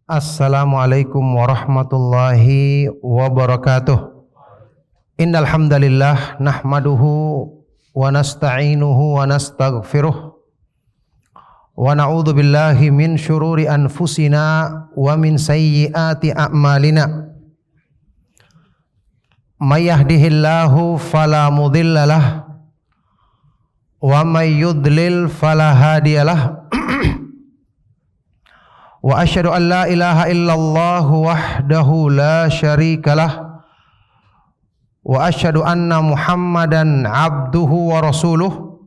Assalamualaikum warahmatullahi wabarakatuh. Innal hamdalillah nahmaduhu wa nasta'inuhu wa nastaghfiruh wa na'udzu billahi min syururi anfusina wa min sayyiati a'malina. May yahdihillahu fala mudhillalah wa may yudlil fala hadiyalah. Wa asyhadu an la ilaha illallah wahdahu la syarikalah wa asyhadu anna Muhammadan abduhu wa rasuluh.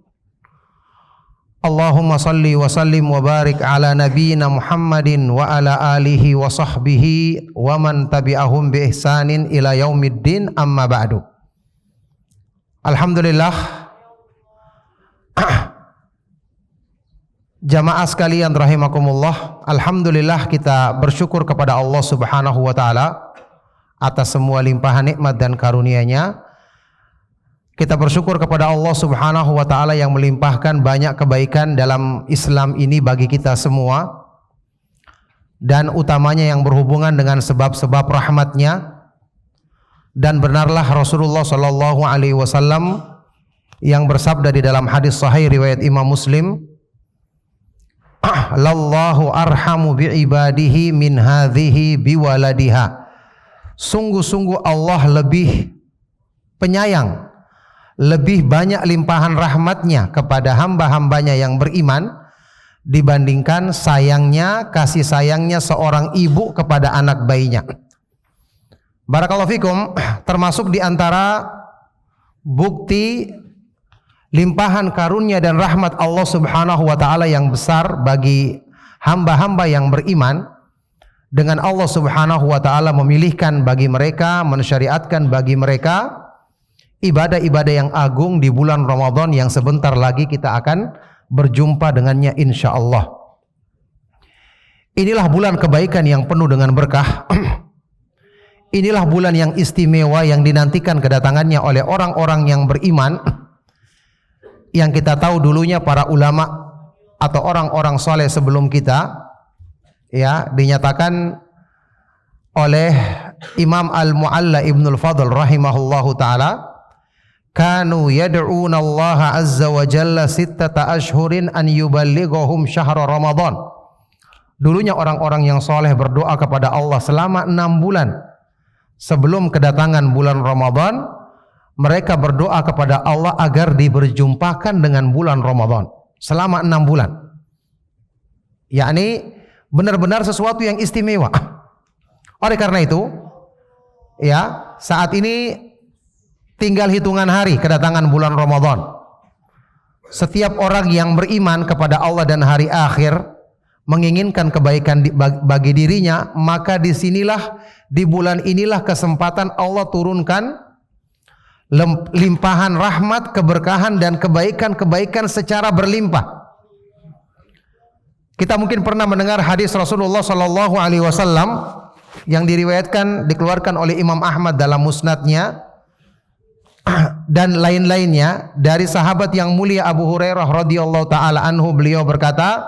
Allahumma salli wa sallim wa barik ala nabiyyina Muhammadin wa ala alihi wa sahbihi wa man tabi'ahum bi ihsanin ila yaumiddin, amma ba'du. Alhamdulillah, jamaah sekalian rahimakumullah, alhamdulillah kita bersyukur kepada Allah Subhanahu wa taala atas semua limpahan nikmat dan karunia-Nya. Kita bersyukur kepada Allah Subhanahu wa taala yang melimpahkan banyak kebaikan dalam Islam ini bagi kita semua, dan utamanya yang berhubungan dengan sebab-sebab rahmat-Nya. Dan benarlah Rasulullah sallallahu alaihi wasallam yang bersabda di dalam hadis sahih riwayat Imam Muslim, lallahu arhamu bi'ibadihi min hadhihi biwaladiha. Sungguh-sungguh Allah lebih penyayang, lebih banyak limpahan rahmatnya kepada hamba-hambanya yang beriman dibandingkan sayangnya, kasih sayangnya seorang ibu kepada anak bayinya. Barakallahu fikum. Termasuk di antara bukti limpahan karunia dan rahmat Allah Subhanahu wa taala yang besar bagi hamba-hamba yang beriman, dengan Allah Subhanahu wa taala memilihkan bagi mereka, mensyariatkan bagi mereka ibadah-ibadah yang agung di bulan Ramadan yang sebentar lagi kita akan berjumpa dengannya insyaallah. Inilah bulan kebaikan yang penuh dengan berkah. Inilah bulan yang istimewa yang dinantikan kedatangannya oleh orang-orang yang beriman, yang kita tahu dulunya para ulama atau orang-orang soleh sebelum kita, ya, dinyatakan oleh Imam Al-Mu'alla Ibnul Fadl rahimahullahu ta'ala, kanu yad'una Allah azza wa jalla sittata ashhurin an yuballighahum syahra Ramadan. Dulunya orang-orang yang soleh berdoa kepada Allah selama 6 bulan sebelum kedatangan bulan Ramadan. Mereka berdoa kepada Allah agar diberjumpakan dengan bulan Ramadan selama 6 bulan. Yakni benar-benar sesuatu yang istimewa. Oleh karena itu, ya, saat ini tinggal hitungan hari kedatangan bulan Ramadan. Setiap orang yang beriman kepada Allah dan hari akhir, menginginkan kebaikan bagi dirinya, maka disinilah, di bulan inilah kesempatan Allah turunkan limpahan rahmat, keberkahan dan kebaikan-kebaikan secara berlimpah. Kita mungkin pernah mendengar hadis Rasulullah sallallahu alaihi wasallam yang dikeluarkan oleh Imam Ahmad dalam musnadnya dan lain-lainnya dari sahabat yang mulia Abu Hurairah radhiyallahu taala anhu. Beliau berkata,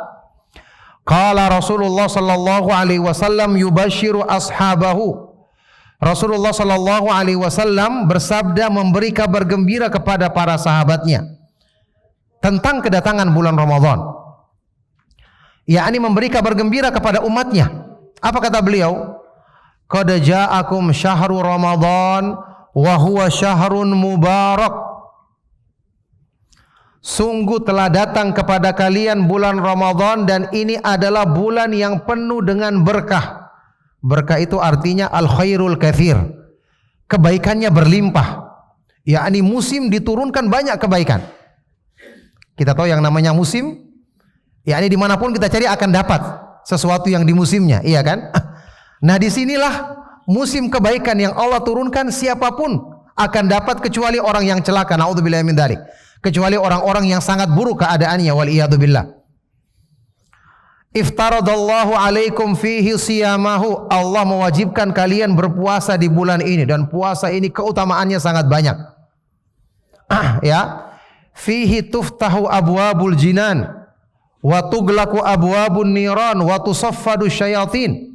qala Rasulullah sallallahu alaihi wasallam yubashiru ashabahu. Rasulullah sallallahu alaihi wasallam bersabda memberi kabar gembira kepada para sahabatnya tentang kedatangan bulan Ramadan. Yakni memberi kabar gembira kepada umatnya. Apa kata beliau? Qad ja'akum syahrul Ramadan wa huwa syahrun mubarak. Sungguh telah datang kepada kalian bulan Ramadan dan ini adalah bulan yang penuh dengan berkah. Berkah itu artinya al-khairul katsir, kebaikannya berlimpah. Yakni musim diturunkan banyak kebaikan. Kita tahu yang namanya musim, yakni dimanapun kita cari akan dapat sesuatu yang di musimnya, iya kan? Nah, disinilah musim kebaikan yang Allah turunkan, siapapun akan dapat kecuali orang yang celaka, naudzubillahi min dzalik, kecuali orang-orang yang sangat buruk keadaannya, wal iyadu billah. Iftaradallahu alaikum fihi siyamahu. Allah mewajibkan kalian berpuasa di bulan ini, dan puasa ini keutamaannya sangat banyak. Ya, fihi tuftahu abwabul jinan wa tughlaqu abwabun niran wa tusaffadu syayatin.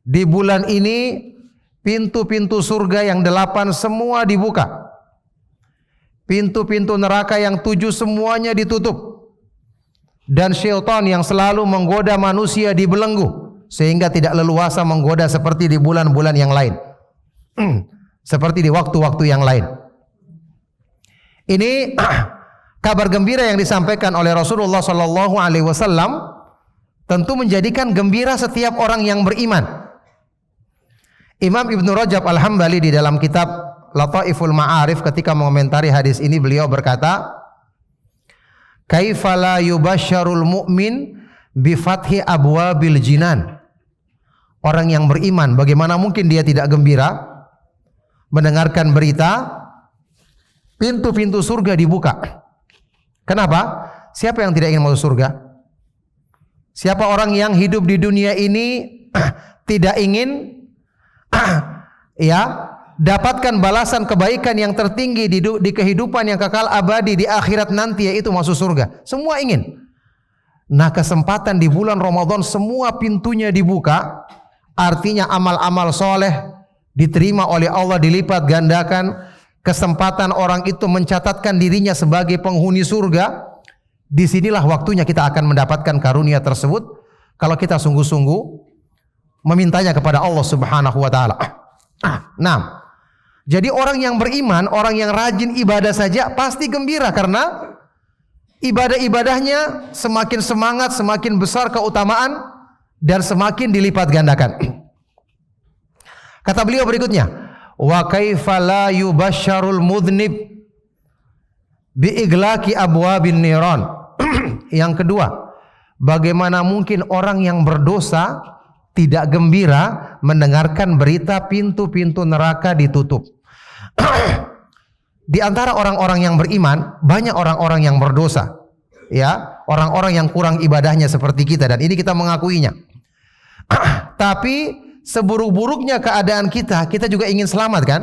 Di bulan ini pintu-pintu surga yang 8 semua dibuka. Pintu-pintu neraka yang 7 semuanya ditutup. Dan syaitan yang selalu menggoda manusia dibelenggu sehingga tidak leluasa menggoda seperti di bulan-bulan yang lain. Seperti di waktu-waktu yang lain. Ini kabar gembira yang disampaikan oleh Rasulullah sallallahu alaihi wasallam tentu menjadikan gembira setiap orang yang beriman. Imam Ibnu Rajab Al-Hambali di dalam kitab Lataiful Ma'arif ketika mengomentari hadis ini beliau berkata, "Kaifa la yubasysyarul mu'min bi fathi abwabil jinan?" Orang yang beriman bagaimana mungkin dia tidak gembira mendengarkan berita pintu-pintu surga dibuka. Kenapa? Siapa yang tidak ingin masuk surga? Siapa orang yang hidup di dunia ini tidak ingin dapatkan balasan kebaikan yang tertinggi di kehidupan yang kekal abadi di akhirat nanti, yaitu masuk surga. Semua ingin. Nah, kesempatan di bulan Ramadan semua pintunya dibuka, artinya amal-amal soleh diterima oleh Allah dilipat gandakan. Kesempatan orang itu mencatatkan dirinya sebagai penghuni surga. Disinilah waktunya kita akan mendapatkan karunia tersebut kalau kita sungguh-sungguh memintanya kepada Allah Subhanahu wa taala. Nah, jadi orang yang beriman, orang yang rajin ibadah saja pasti gembira karena ibadah-ibadahnya semakin semangat, semakin besar keutamaan dan semakin dilipat gandakan. Kata beliau berikutnya, wa kaifa la yubasysyarul mudhnib bi iglaqi abwabin niran. Yang kedua, bagaimana mungkin orang yang berdosa tidak gembira mendengarkan berita pintu-pintu neraka ditutup. Di antara orang-orang yang beriman banyak orang-orang yang berdosa, ya, orang-orang yang kurang ibadahnya seperti kita, dan ini kita mengakuinya. Tapi seburuk-buruknya keadaan kita juga ingin selamat kan?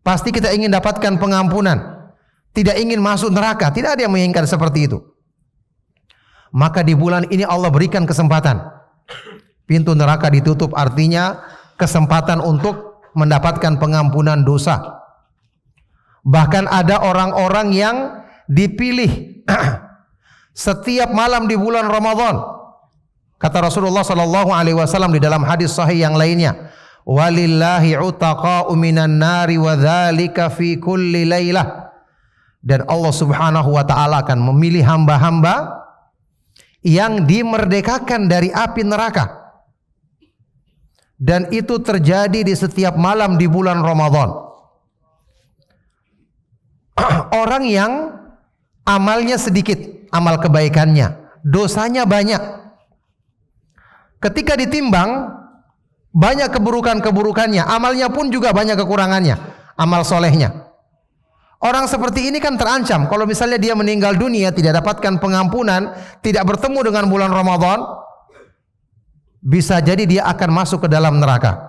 Pasti kita ingin dapatkan pengampunan, tidak ingin masuk neraka. Tidak ada yang menginginkan seperti itu. Maka di bulan ini Allah berikan kesempatan. Pintu neraka ditutup, artinya kesempatan untuk mendapatkan pengampunan dosa. Bahkan ada orang-orang yang dipilih setiap malam di bulan Ramadan. Kata Rasulullah sallallahu alaihi wasallam di dalam hadis sahih yang lainnya, "Walillahi utaqa'u minan nari wa dzalika fi kulli lailah." Dan Allah Subhanahu wa taala akan memilih hamba-hamba yang dimerdekakan dari api neraka. Dan itu terjadi di setiap malam di bulan Ramadan. Orang yang amalnya sedikit, amal kebaikannya, dosanya banyak. Ketika ditimbang, banyak keburukan-keburukannya, amalnya pun juga banyak kekurangannya, amal solehnya. Orang seperti ini kan terancam. Kalau misalnya dia meninggal dunia, tidak dapatkan pengampunan, tidak bertemu dengan bulan Ramadan, bisa jadi dia akan masuk ke dalam neraka.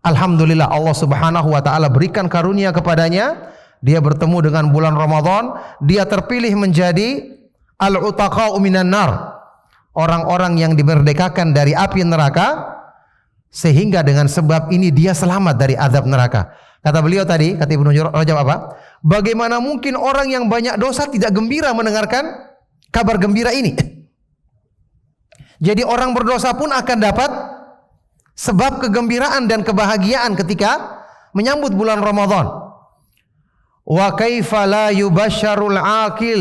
Alhamdulillah Allah Subhanahu wa taala berikan karunia kepadanya, dia bertemu dengan bulan Ramadan, dia terpilih menjadi al-utaqa'u minan nar, orang-orang yang dimerdekakan dari api neraka, sehingga dengan sebab ini dia selamat dari azab neraka. Kata beliau tadi, kata Ibnu Rajab apa? Bagaimana mungkin orang yang banyak dosa tidak gembira mendengarkan kabar gembira ini? Jadi orang berdosa pun akan dapat sebab kegembiraan dan kebahagiaan ketika menyambut bulan Ramadan. Wa kaifa la yubasysyarul aqil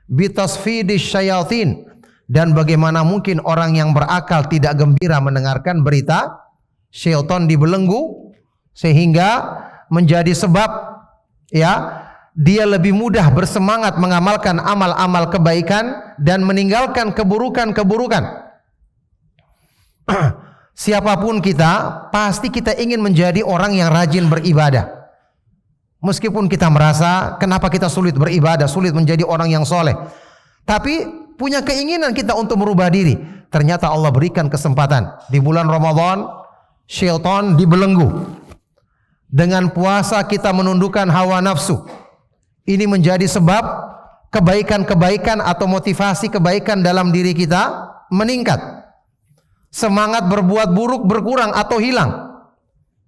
bitasfidis syayatin. Dan bagaimana mungkin orang yang berakal tidak gembira mendengarkan berita syaitan dibelenggu sehingga menjadi sebab dia lebih mudah bersemangat mengamalkan amal-amal kebaikan dan meninggalkan keburukan-keburukan. Siapapun kita, pasti kita ingin menjadi orang yang rajin beribadah. Meskipun kita merasa kenapa kita sulit beribadah, sulit menjadi orang yang soleh, tapi punya keinginan kita untuk merubah diri. Ternyata Allah berikan kesempatan di bulan Ramadan, syaitan dibelenggu. Dengan puasa kita menundukkan hawa nafsu. Ini menjadi sebab kebaikan-kebaikan atau motivasi kebaikan dalam diri kita meningkat. semangat berbuat buruk berkurang atau hilang.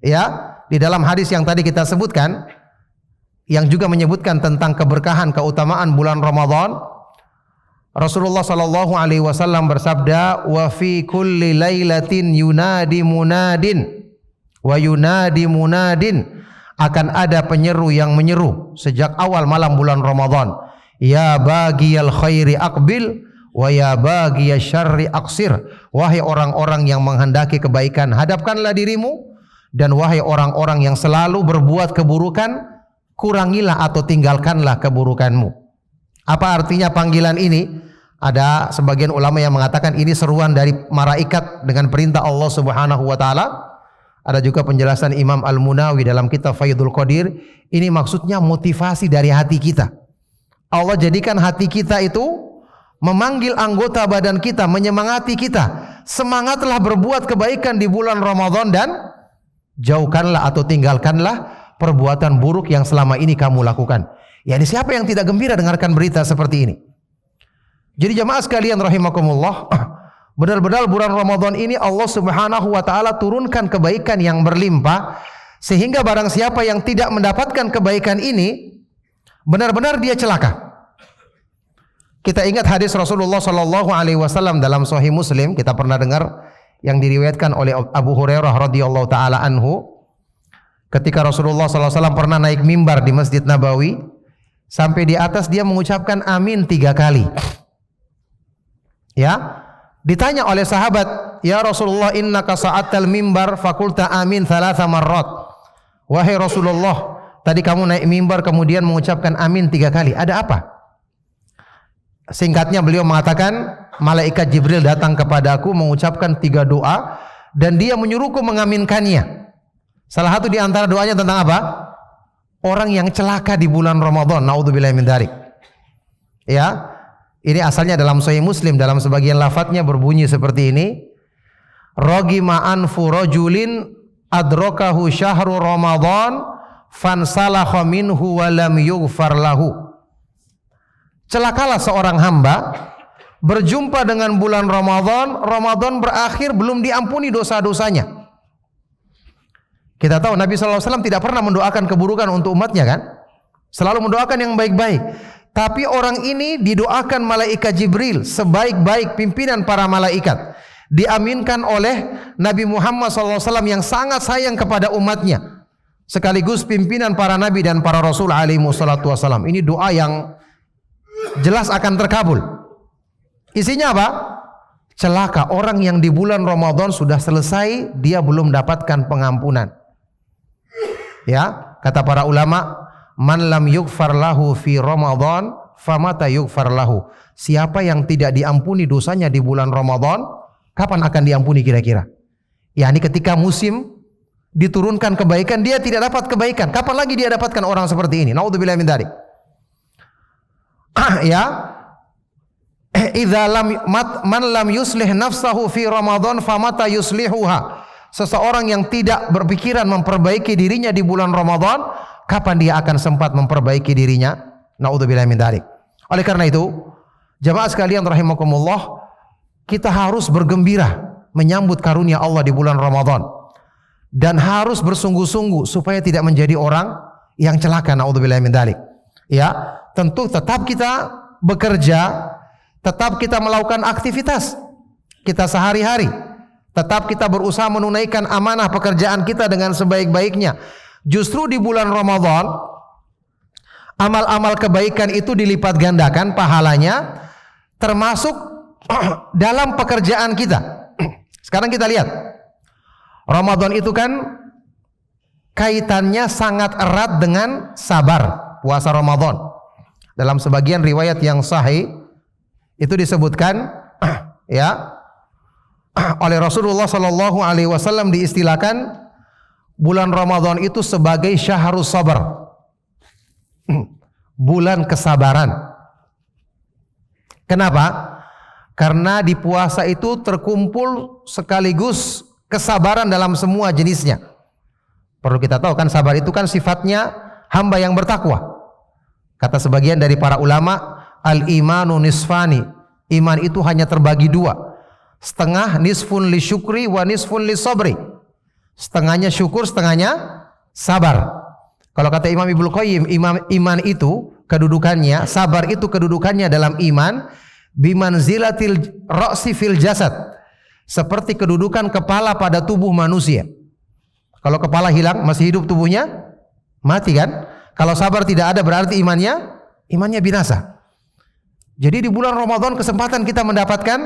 Ya, di dalam hadis yang tadi kita sebutkan, yang juga menyebutkan tentang keberkahan, keutamaan bulan Ramadan, Rasulullah sallallahu alaihi wasallam bersabda, "Wa fi kulli lailatin yunadi munadin wa yunadi munadin." Akan ada penyeru yang menyeru sejak awal malam bulan Ramadan, "Ya bagiyal khairi aqbil wa ya bagiyal syarri aqsir." Wahai orang-orang yang menghendaki kebaikan, hadapkanlah dirimu, dan wahai orang-orang yang selalu berbuat keburukan, kurangilah atau tinggalkanlah keburukanmu. Apa artinya panggilan ini? Ada sebagian ulama yang mengatakan ini seruan dari malaikat dengan perintah Allah Subhanahu wa taala. Ada juga penjelasan Imam Al-Munawi dalam kitab Faidul Qadir, ini maksudnya motivasi dari hati kita. Allah jadikan hati kita itu memanggil anggota badan kita, menyemangati kita. Semangatlah berbuat kebaikan di bulan Ramadan dan jauhkanlah atau tinggalkanlah perbuatan buruk yang selama ini kamu lakukan. Ya, siapa yang tidak gembira dengarkan berita seperti ini? Jadi jamaah sekalian rahimakumullah, benar-benar bulan Ramadan ini Allah Subhanahu wa taala turunkan kebaikan yang berlimpah, sehingga barang siapa yang tidak mendapatkan kebaikan ini, benar-benar dia celaka. Kita ingat hadis Rasulullah sallallahu alaihi wasallam dalam Sahih Muslim, kita pernah dengar, yang diriwayatkan oleh Abu Hurairah radhiyallahu taala anhu, ketika Rasulullah sallallahu alaihi wasallam pernah naik mimbar di Masjid Nabawi, sampai di atas dia mengucapkan amin 3 kali. Ya, ditanya oleh sahabat, "Ya Rasulullah, innaka sa'atal mimbar fakulta amin 3 marrat." Wahai Rasulullah, tadi kamu naik mimbar kemudian mengucapkan amin 3 kali. Ada apa? Singkatnya beliau mengatakan, malaikat Jibril datang kepadaku mengucapkan 3 doa dan dia menyuruhku mengaminkannya. Salah satu di antara doanya tentang apa? Orang yang celaka di bulan Ramadan. Naudzubillahi min dzalik. Ya. Ini asalnya dalam Sahih Muslim, dalam sebagian lafadznya berbunyi seperti ini. Ragima anfu rajulin adrakahu syahru Ramadan fansalakha minhu wa lam yughfar lahu. Celakalah seorang hamba berjumpa dengan bulan Ramadan, Ramadan berakhir belum diampuni dosa-dosanya. Kita tahu Nabi sallallahu alaihi wasallam tidak pernah mendoakan keburukan untuk umatnya kan? Selalu mendoakan yang baik-baik. Tapi orang ini didoakan malaikat Jibril sebaik-baik pimpinan para malaikat. Diaminkan oleh Nabi Muhammad SAW yang sangat sayang kepada umatnya. Sekaligus pimpinan para nabi dan para rasul alaihi wassalatu wassalam. Ini doa yang jelas akan terkabul. Isinya apa? Celaka orang yang di bulan Ramadan sudah selesai, dia belum dapatkan pengampunan. Ya, kata para ulama, man lam yughfar lahu fi Ramadan famata yughfar lahu. Siapa yang tidak diampuni dosanya di bulan Ramadan, kapan akan diampuni kira-kira? yakni ketika musim diturunkan kebaikan, dia tidak dapat kebaikan. Kapan lagi dia dapatkan orang seperti ini? Naudzubillahi min dzalik. Ya, idza lam man lam yuslih nafsahu fi Ramadan famata yuslihuha. Seseorang yang tidak berpikiran memperbaiki dirinya di bulan Ramadan, kapan dia akan sempat memperbaiki dirinya? Naudzubillahi min dzalik. Oleh karena itu, jamaah sekalian rahimakumullah, kita harus bergembira menyambut karunia Allah di bulan Ramadan dan harus bersungguh-sungguh supaya tidak menjadi orang yang celaka. Naudzubillahi min dzalik. Ya, tentu tetap kita bekerja, tetap kita melakukan aktivitas kita sehari-hari, tetap kita berusaha menunaikan amanah pekerjaan kita dengan sebaik-baiknya. Justru di bulan Ramadan amal-amal kebaikan itu dilipat gandakan pahalanya, termasuk dalam pekerjaan kita. Sekarang kita lihat, Ramadan itu kan kaitannya sangat erat dengan sabar, puasa Ramadan. Dalam sebagian riwayat yang sahih itu disebutkan ya oleh Rasulullah sallallahu alaihi wasallam, diistilahkan bulan Ramadan itu sebagai syahrus sabar, bulan kesabaran. Kenapa? Karena di puasa itu terkumpul sekaligus kesabaran dalam semua jenisnya. Perlu kita tahu kan, sabar itu kan sifatnya hamba yang bertakwa. Kata sebagian dari para ulama, al-imanu nisfani, iman itu hanya terbagi dua. Setengah nisfun li syukri wa nisfun li sabri. Setengahnya syukur, setengahnya sabar. Kalau kata Imam Ibnu Qayyim, iman itu kedudukannya, sabar itu kedudukannya dalam iman bimanzilatil ra'si fil jasad. Seperti kedudukan kepala pada tubuh manusia. Kalau kepala hilang, masih hidup tubuhnya? Mati kan? Kalau sabar tidak ada berarti imannya binasa. Jadi di bulan Ramadan kesempatan kita mendapatkan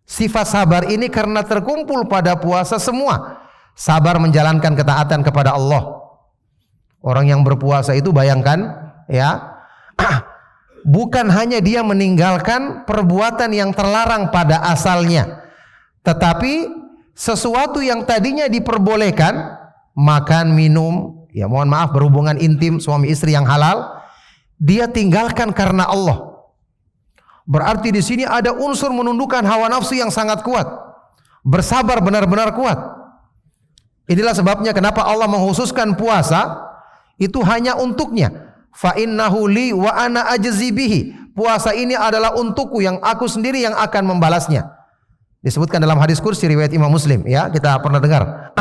sifat sabar ini karena terkumpul pada puasa semua. Sabar menjalankan ketaatan kepada Allah. Orang yang berpuasa itu bayangkan ya, bukan hanya dia meninggalkan perbuatan yang terlarang pada asalnya, tetapi sesuatu yang tadinya diperbolehkan, makan, minum, ya mohon maaf berhubungan intim suami istri yang halal, dia tinggalkan karena Allah. Berarti di sini ada unsur menundukkan hawa nafsu yang sangat kuat. Bersabar benar-benar kuat. Inilah sebabnya kenapa Allah mengkhususkan puasa itu hanya untuknya. Fa innahu li wa ana ajzi bihi. Puasa ini adalah untukku, yang aku sendiri yang akan membalasnya. Disebutkan dalam hadis kursi riwayat Imam Muslim, ya, kita pernah dengar.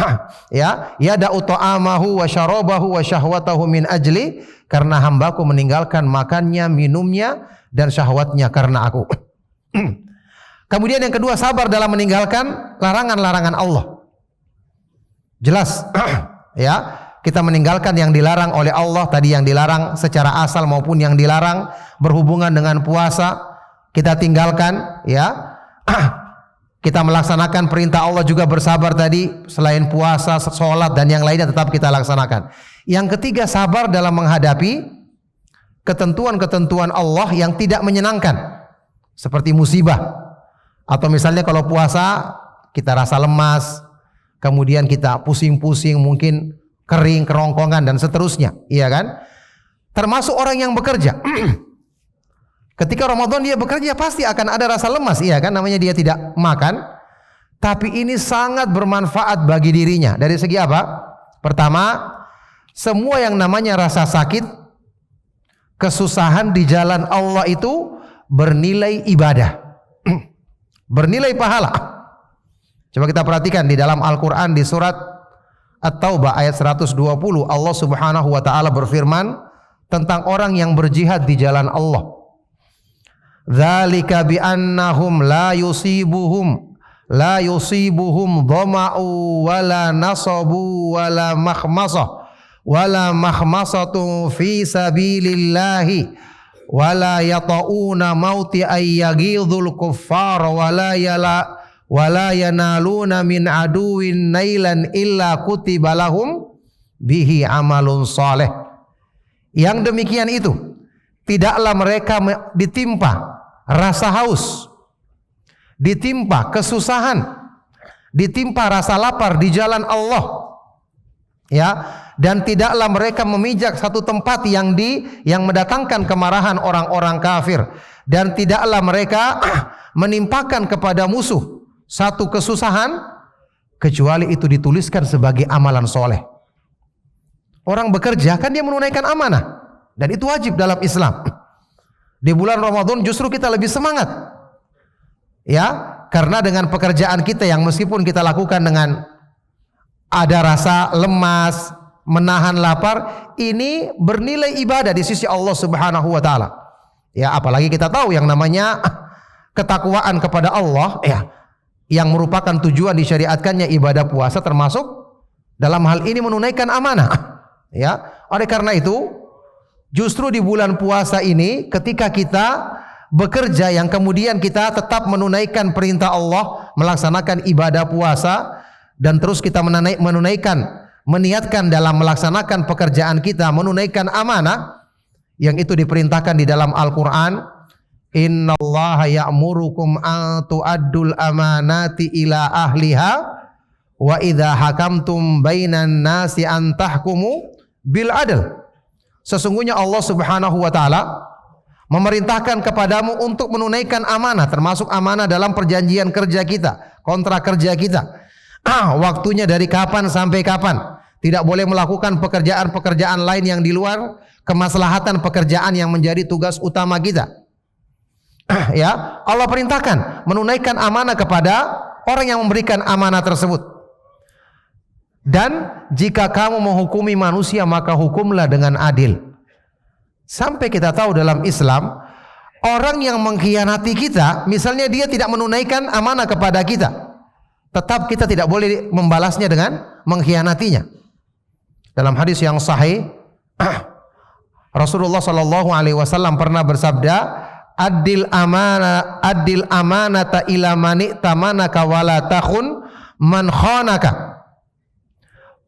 Ya, yada'u ta'amahu wa syarabahu wa syahwatahu min ajli, karena hambaku meninggalkan makannya, minumnya dan syahwatnya karena aku. Kemudian yang kedua, sabar dalam meninggalkan larangan-larangan Allah. Jelas ya, kita meninggalkan yang dilarang oleh Allah, tadi yang dilarang secara asal maupun yang dilarang berhubungan dengan puasa, kita tinggalkan ya. Kita melaksanakan perintah Allah juga bersabar tadi, selain puasa, sholat dan yang lainnya tetap kita laksanakan. Yang ketiga, sabar dalam menghadapi ketentuan-ketentuan Allah yang tidak menyenangkan, seperti musibah. Atau misalnya kalau puasa kita rasa lemas, kemudian kita pusing-pusing, mungkin kering, kerongkongan dan seterusnya, iya kan? Termasuk orang yang bekerja. Ketika Ramadan dia bekerja pasti akan ada rasa lemas, iya kan? Namanya dia tidak makan. Tapi ini sangat bermanfaat bagi dirinya. Dari segi apa? Pertama, semua yang namanya rasa sakit, kesusahan di jalan Allah itu bernilai ibadah. Bernilai pahala. Coba kita perhatikan di dalam Al-Quran di surat At-Taubah ayat 120, Allah Subhanahu wa taala berfirman tentang orang yang berjihad di jalan Allah. Dzalika bi annahum la yusibuhum dhama'u wala nasabu wala makhmasatu fi sabilillahi wala yata'una mauti ayyaghidhul kuffar wala yanaluna min aduwin nailan illa kutiba lahum bihi amalun saleh. Yang demikian itu tidaklah mereka ditimpa rasa haus, ditimpa kesusahan, ditimpa rasa lapar di jalan Allah, ya, dan tidaklah mereka memijak satu tempat yang mendatangkan kemarahan orang-orang kafir, dan tidaklah mereka menimpakan kepada musuh satu kesusahan kecuali itu dituliskan sebagai amalan soleh. Orang bekerja kan dia menunaikan amanah, dan itu wajib dalam Islam. Di bulan Ramadan justru kita lebih semangat, ya, karena dengan pekerjaan kita yang meskipun kita lakukan dengan ada rasa lemas, menahan lapar, ini bernilai ibadah di sisi Allah Subhanahu wa taala. Ya, apalagi kita tahu yang namanya ketakwaan kepada Allah, ya, yang merupakan tujuan disyariatkannya ibadah puasa, termasuk dalam hal ini menunaikan amanah. Ya, oleh karena itu justru di bulan puasa ini ketika kita bekerja yang kemudian kita tetap menunaikan perintah Allah, melaksanakan ibadah puasa, dan terus kita meniatkan dalam melaksanakan pekerjaan kita, menunaikan amanah yang itu diperintahkan di dalam Al-Quran. Innallaha ya'murukum an tu'addul amanati ila ahliha wa idza hakamtum bainan nasi an tahkumu bil adl. Sesungguhnya Allah Subhanahu wa taala memerintahkan kepadamu untuk menunaikan amanah, termasuk amanah dalam perjanjian kerja kita, kontrak kerja kita. Waktunya dari kapan sampai kapan. Tidak boleh melakukan pekerjaan-pekerjaan lain yang di luar kemaslahatan pekerjaan yang menjadi tugas utama kita. Ya, Allah perintahkan menunaikan amanah kepada orang yang memberikan amanah tersebut. Dan jika kamu menghukumi manusia maka hukumlah dengan adil. Sampai kita tahu dalam Islam, orang yang mengkhianati kita, misalnya dia tidak menunaikan amanah kepada kita, tetap kita tidak boleh membalasnya dengan mengkhianatinya. Dalam hadis yang sahih, Rasulullah sallallahu alaihi wasallam pernah bersabda, "Adil amanata ila man i'tamanaka wala takhun man khanaka."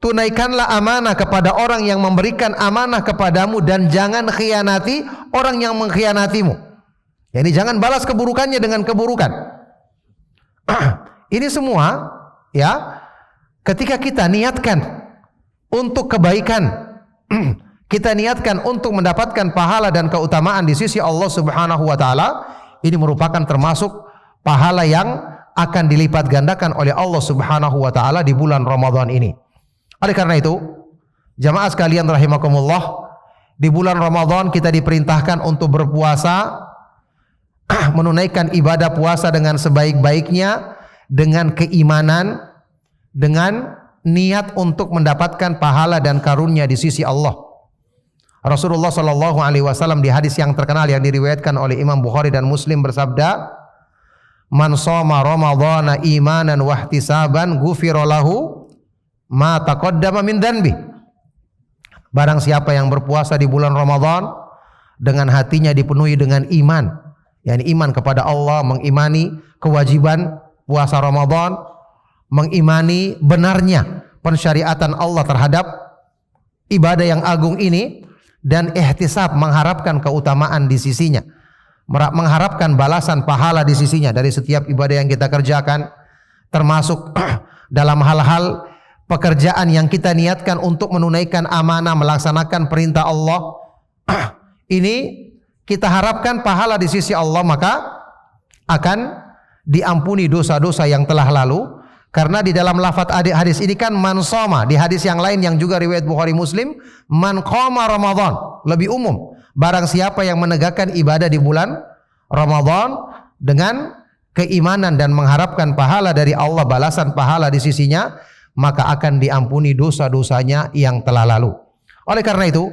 Tunaikanlah amanah kepada orang yang memberikan amanah kepadamu dan jangan khianati orang yang mengkhianatimu. Jadi jangan balas keburukannya dengan keburukan. Ini semua ya, ketika kita niatkan untuk kebaikan, kita niatkan untuk mendapatkan pahala dan keutamaan di sisi Allah Subhanahu wa taala, ini merupakan termasuk pahala yang akan dilipat gandakan oleh Allah Subhanahu wa taala di bulan Ramadan ini. Oleh karena itu, jamaah sekalian rahimakumullah, di bulan Ramadan kita diperintahkan untuk berpuasa, menunaikan ibadah puasa dengan sebaik-baiknya, dengan keimanan, dengan niat untuk mendapatkan pahala dan karunia di sisi Allah. Rasulullah sallallahu alaihi wasallam di hadis yang terkenal yang diriwayatkan oleh Imam Bukhari dan Muslim bersabda, "Man shoma Ramadhana imanan wa ihtisaban ghufira lahu ma taqaddama min dhanbi." Barang siapa yang berpuasa di bulan Ramadan dengan hatinya dipenuhi dengan iman, yakni iman kepada Allah, mengimani kewajiban puasa Ramadan, mengimani benarnya pensyariatan Allah terhadap ibadah yang agung ini, dan ihtisab, mengharapkan keutamaan di sisinya, mengharapkan balasan pahala di sisinya dari setiap ibadah yang kita kerjakan, termasuk dalam hal-hal pekerjaan yang kita niatkan untuk menunaikan amanah, melaksanakan perintah Allah. Ini kita harapkan pahala di sisi Allah, maka akan diampuni dosa-dosa yang telah lalu. Karena di dalam lafaz hadis ini kan man shoma, di hadis yang lain yang juga riwayat Bukhari Muslim, man qama Ramadan, lebih umum. Barang siapa yang menegakkan ibadah di bulan Ramadan dengan keimanan dan mengharapkan pahala dari Allah, balasan pahala di sisinya, maka akan diampuni dosa-dosanya yang telah lalu. Oleh karena itu,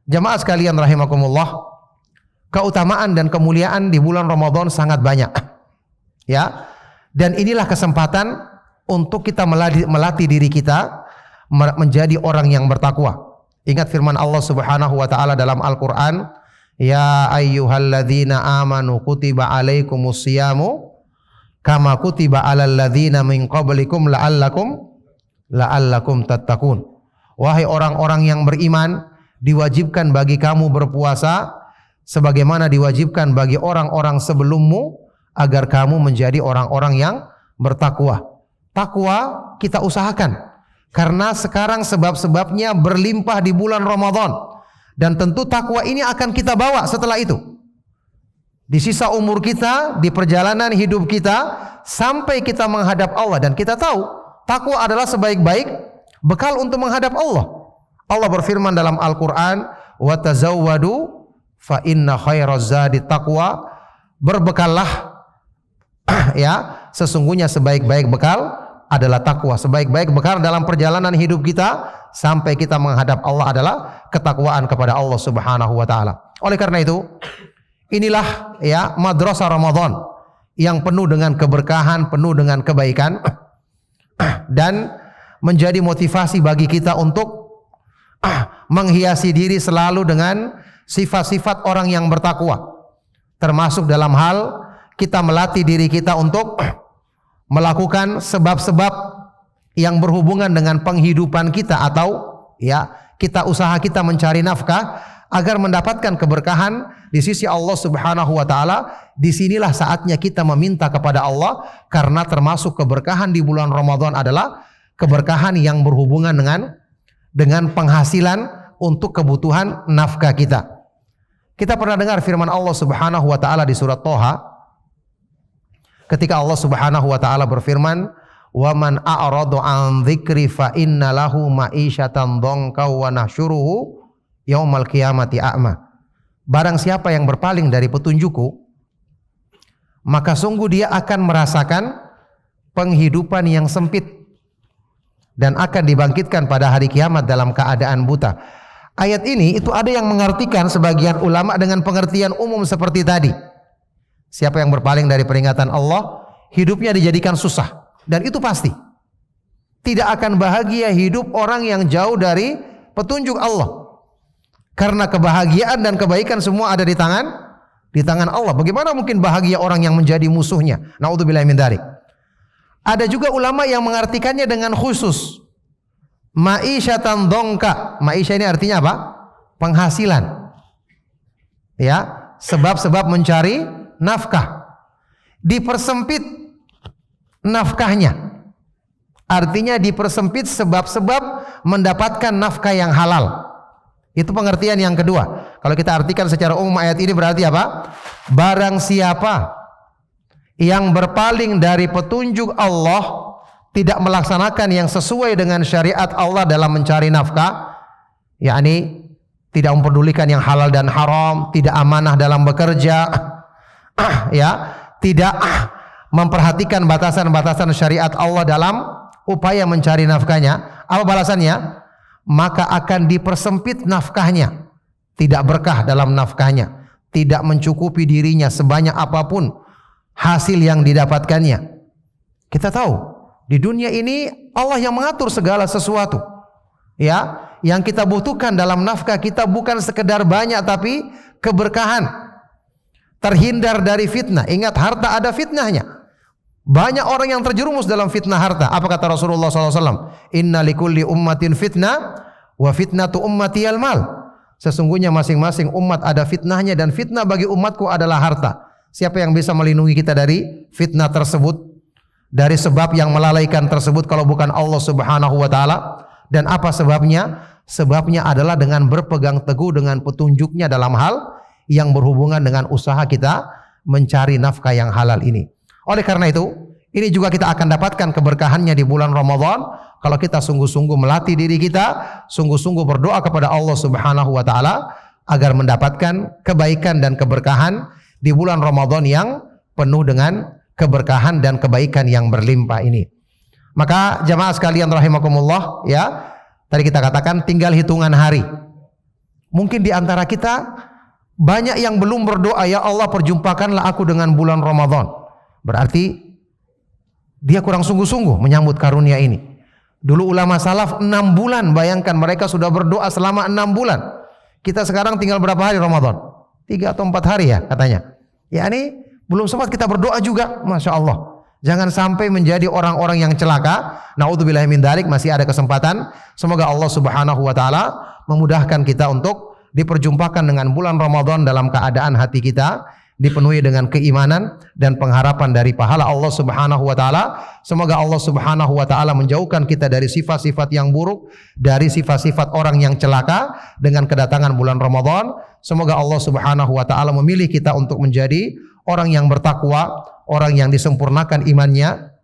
jamaah sekalian rahimakumullah, keutamaan dan kemuliaan di bulan Ramadan sangat banyak. Ya. Dan inilah kesempatan untuk kita melatih diri kita menjadi orang yang bertakwa. Ingat firman Allah Subhanahu wa taala dalam Al-Qur'an, "Ya ayyuhalladzina amanu kutiba alaikumus syiyamu kama kutiba alal ladzina min qablikum la'allakum tattaqun." Wahai orang-orang yang beriman, diwajibkan bagi kamu berpuasa sebagaimana diwajibkan bagi orang-orang sebelummu agar kamu menjadi orang-orang yang bertakwa. Takwa kita usahakan, karena sekarang sebab-sebabnya berlimpah di bulan Ramadan, dan tentu takwa ini akan kita bawa setelah itu di sisa umur kita, di perjalanan hidup kita sampai kita menghadap Allah. Dan kita tahu takwa adalah sebaik-baik bekal untuk menghadap Allah. Allah berfirman dalam Al-Quran, "Wa tazawwadu fa inna khairaz zadi taqwa." Berbekallah ya, sesungguhnya sebaik-baik bekal adalah takwa. Sebaik-baik bekal dalam perjalanan hidup kita sampai kita menghadap Allah adalah ketakwaan kepada Allah Subhanahu wa taala. Oleh karena itu, inilah ya madrasah Ramadan yang penuh dengan keberkahan, penuh dengan kebaikan, dan menjadi motivasi bagi kita untuk menghiasi diri selalu dengan sifat-sifat orang yang bertakwa. Termasuk dalam hal kita melatih diri kita untuk melakukan sebab-sebab yang berhubungan dengan penghidupan kita, atau ya kita usaha kita mencari nafkah agar mendapatkan keberkahan di sisi Allah Subhanahu wa taala. Disinilah saatnya kita meminta kepada Allah, karena termasuk keberkahan di bulan Ramadan adalah keberkahan yang berhubungan dengan penghasilan untuk kebutuhan nafkah kita. Kita pernah dengar firman Allah Subhanahu wa taala di surat Thaha, ketika Allah Subhanahu wa taala berfirman, "Wa man a'radu 'an dzikri fa inna lahu ma'isyatan dhanka wa nahsyuruhu yaumal qiyamati a'ma." Barang siapa yang berpaling dari petunjukku, maka sungguh dia akan merasakan penghidupan yang sempit dan akan dibangkitkan pada hari kiamat dalam keadaan buta. Ayat ini itu ada yang mengartikan sebagian ulama dengan pengertian umum seperti tadi. Siapa yang berpaling dari peringatan Allah, hidupnya dijadikan susah, dan itu pasti. Tidak akan bahagia hidup orang yang jauh dari petunjuk Allah. Karena kebahagiaan dan kebaikan semua ada di tangan Allah. Bagaimana mungkin bahagia orang yang menjadi musuhnya? Naudzubillahi min dzalik. Ada juga ulama yang mengartikannya dengan khusus. Ma'isyatan dongka. Ma'isyah ini artinya apa? Penghasilan. Ya, sebab-sebab mencari nafkah. Dipersempit nafkahnya. Artinya dipersempit sebab-sebab mendapatkan nafkah yang halal. Itu pengertian yang kedua. Kalau kita artikan secara umum ayat ini berarti apa? Barang siapa yang berpaling dari petunjuk Allah, tidak melaksanakan yang sesuai dengan syariat Allah dalam mencari nafkah, yakni tidak memperdulikan yang halal dan haram, tidak amanah dalam bekerja, ya, tidak memperhatikan batasan-batasan syariat Allah dalam upaya mencari nafkahnya, apa balasannya? Maka akan dipersempit nafkahnya, tidak berkah dalam nafkahnya, tidak mencukupi dirinya sebanyak apapun hasil yang didapatkannya. Kita tahu di dunia ini Allah yang mengatur segala sesuatu. Ya, yang kita butuhkan dalam nafkah kita bukan sekedar banyak tapi keberkahan. Terhindar dari fitnah. Ingat, harta ada fitnahnya. Banyak orang yang terjerumus dalam fitnah harta. Apa kata Rasulullah SAW? Inna likulli ummatin fitnah wa fitnatu ummati al-mal. Sesungguhnya masing-masing umat ada fitnahnya dan fitnah bagi umatku adalah harta. Siapa yang bisa melindungi kita dari fitnah tersebut, dari sebab yang melalaikan tersebut kalau bukan Allah Subhanahu wa taala? Dan apa sebabnya? Sebabnya adalah dengan berpegang teguh dengan petunjuknya dalam hal yang berhubungan dengan usaha kita mencari nafkah yang halal ini. Oleh karena itu, ini juga kita akan dapatkan keberkahannya di bulan Ramadan kalau kita sungguh-sungguh melatih diri kita, sungguh-sungguh berdoa kepada Allah Subhanahu wa taala agar mendapatkan kebaikan dan keberkahan di bulan Ramadan yang penuh dengan keberkahan dan kebaikan yang berlimpah ini. Maka jamaah sekalian rahimakumullah, ya, tadi kita katakan tinggal hitungan hari. Mungkin di antara kita banyak yang belum berdoa, ya Allah perjumpakanlah aku dengan bulan Ramadan. Berarti dia kurang sungguh-sungguh menyambut karunia ini. Dulu ulama salaf 6 bulan, bayangkan mereka sudah berdoa selama 6 bulan. Kita sekarang tinggal berapa hari Ramadan? 3 atau 4 hari ya katanya. Ya ini belum sempat kita berdoa juga, Masya Allah. Jangan sampai menjadi orang-orang yang celaka. Naudzubillahi min dzalik, masih ada kesempatan. Semoga Allah Subhanahu wa taala memudahkan kita untuk diperjumpakan dengan bulan Ramadan dalam keadaan hati kita dipenuhi dengan keimanan dan pengharapan dari pahala Allah Subhanahu wa taala. Semoga Allah Subhanahu wa taala menjauhkan kita dari sifat-sifat yang buruk, dari sifat-sifat orang yang celaka dengan kedatangan bulan Ramadan. Semoga Allah Subhanahu wa taala memilih kita untuk menjadi orang yang bertakwa, orang yang disempurnakan imannya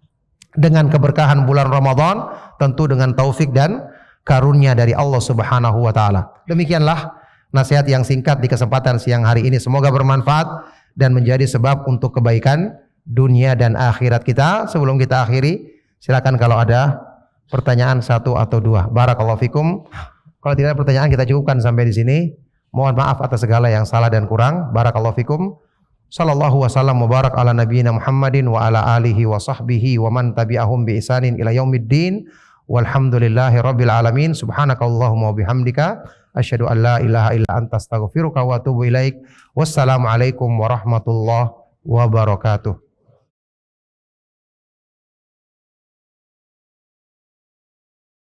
dengan keberkahan bulan Ramadan, tentu dengan taufik dan karunia dari Allah Subhanahu wa taala. Demikianlah nasihat yang singkat di kesempatan siang hari ini. Semoga bermanfaat dan menjadi sebab untuk kebaikan dunia dan akhirat kita. Sebelum kita akhiri, silakan kalau ada pertanyaan 1 atau 2. Barakallahu fikum. Kalau tidak ada pertanyaan kita cukupkan sampai di sini. Mohon maaf atas segala yang salah dan kurang. Barakallahu fikum. Sallallahu wasallam mubarak ala nabiyina Muhammadin wa ala alihi wa sahbihi wa man tabi'ahum bi ihsanin ila yaumiddin. Walhamdulillahi rabbil alamin. Subhanakallahumma wa bihamdika asyhadu an la ilaha illa anta astaghfiruka wa atubu ilaik. Wassalamualaikum warahmatullahi wabarakatuh.